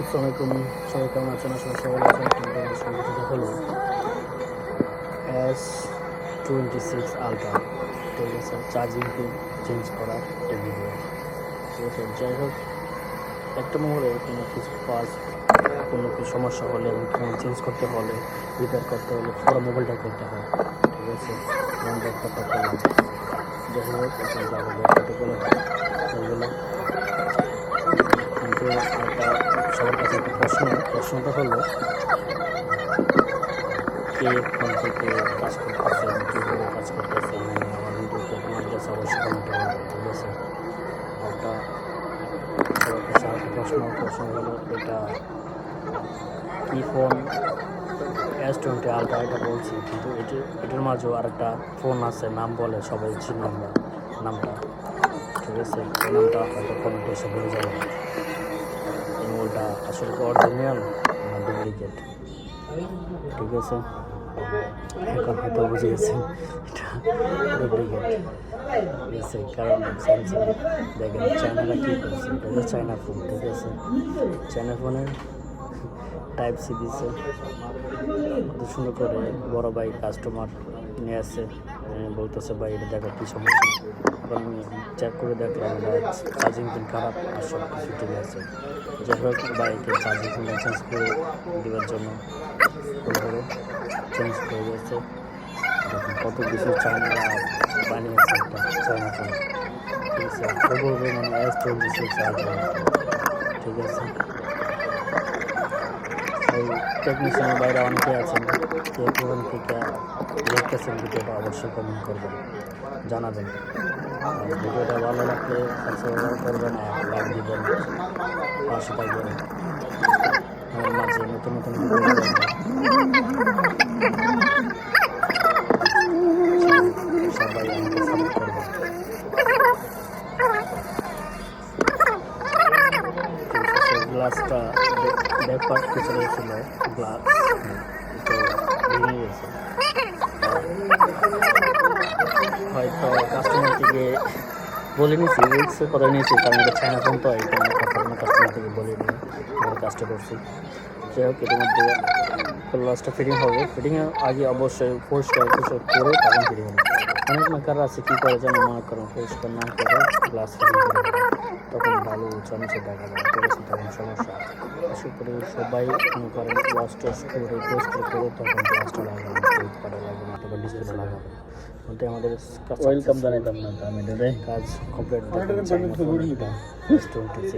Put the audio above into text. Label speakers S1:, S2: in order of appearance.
S1: আসসালামাইকুম, সবাই কেমন আছেন? আসলে সবাই আছেন। কিন্তু সংগঠিত হলো S26 আলট্রা, ঠিক আছে, চার্জিং পিন চেঞ্জ করার একটা ভিডিও, ঠিক আছে। যাই হোক, একটা মোবাইলে কোনো কিছু সমস্যা হলে এবং ফোন চেঞ্জ করতে হলে, রিপেয়ার করতে হলে পুরো মোবাইলটা করতে হয়, ঠিক আছে। আমরা একটা কথা বললাম, যাই হোক এখন যাবো কতগুলো ওইগুলো। কিন্তু একটা সবার কাছে একটা প্রশ্নটা হলো, কে ফোন থেকে কাজ করতেছেন, কীভাবে কাজ করতেছেন, আমার ভিডিওকে আপনাদের কাছে অবশ্যই কমেন্ট করবেন, ঠিক আছে। একটা সবার কাছে একটা প্রশ্ন হলো, এটা কি ফোন? S20 আলট্রা, এটা বলছি, কিন্তু এটার মাঝেও আরেকটা ফোন আছে, নাম বলে সবাই চিনি আমরা নামটা, ঠিক আছে। এই নামটা হয়তো কমেন্টে এসে বলে যাবে এই মোবাইলটা আসলে অরিজিনাল না ডুপ্লিকেট, ঠিক আছে। এখন হয়তো বুঝে গেছেন এটা ডুপ্লিকেট, ঠিক আছে। কারণ স্যামসাং দেখেন চায়নারা কী করছে, এটা হচ্ছে চায়না ফোন, ঠিক আছে। চায়না ফোনের টাইপ সি দিচ্ছে, কত সুন্দর করে বড় ভাই কাস্টমার নিয়ে আসছে, বলতেছে ভাই এটা দেখো কী সমস্যা। এবার আমি চেক করে দেখলাম এটা চার্জিং পিন খারাপ আর সব কিছু ঠিক আছে। যাই হোক, বাইকে চার্জিং পিন চেঞ্জ করে দেওয়ার জন্য ফোন করে চেঞ্জ হয়ে গেছে। দেখুন কত কিছু চায়নারা বানিয়েছে একটা চায়না ফোন, ঠিক আছে। খবর মানে S26 আলট্রা, ঠিক আছে। এই টেকনিশিয়ানের বাইরে অনেকে আছেন, কে কোন থেকে দেখতেছেন ভিডিওটা অবশ্যই কমেন্ট করবেন, জানাবেন। আর ভিডিওটা ভালো লাগলে সাবস্ক্রাইব করবেন আর লাইক দিবেন, পাশে থাকবেন। আমার মাঝে নতুন ভিডিও সবাই আমাকে সাপোর্ট করবেন। গ্লাসটা ব্যাকপার্ট পিছনে ছিল, গ্লাস তো ভেঙে গেছে। হয়তো কাস্টমার থেকে বলে নিয়েছি, উইক্সের কথা নিয়েছি, কারণ এটা চায়না ফোন তো, এটা আমার কথা কাস্টমার থেকে বলে নিয়ে আমার কাজটা করছি। যাই হোক, এটার মধ্যে গ্লাসটা ফিটিং হবে, ফিটিংয়ে আগে অবশ্যই পরিষ্কার কিছু করে তখন ফিটিং হবে। অনেক মেকার আছে কী করে যেন মনে করেন পরিষ্কার না করে গ্লাস ফিটিং করে দেয়, তখন ভালো চামচে দেখা যায়, ঠিক আছে, তখন সমস্যা। আশা করি সবাই মনে করেন ওয়াশ টোয়াশ করে পরিষ্কার করে তখন গ্লাসটা লাগাবেন, ফ্লিপকার্টে লাগাবেন অথবা ডিসপ্লে লাগাবেন। কিন্তু আমাদের ওয়েলকাম জানাইতাম না, আমি কাজ কমপ্লিট। S26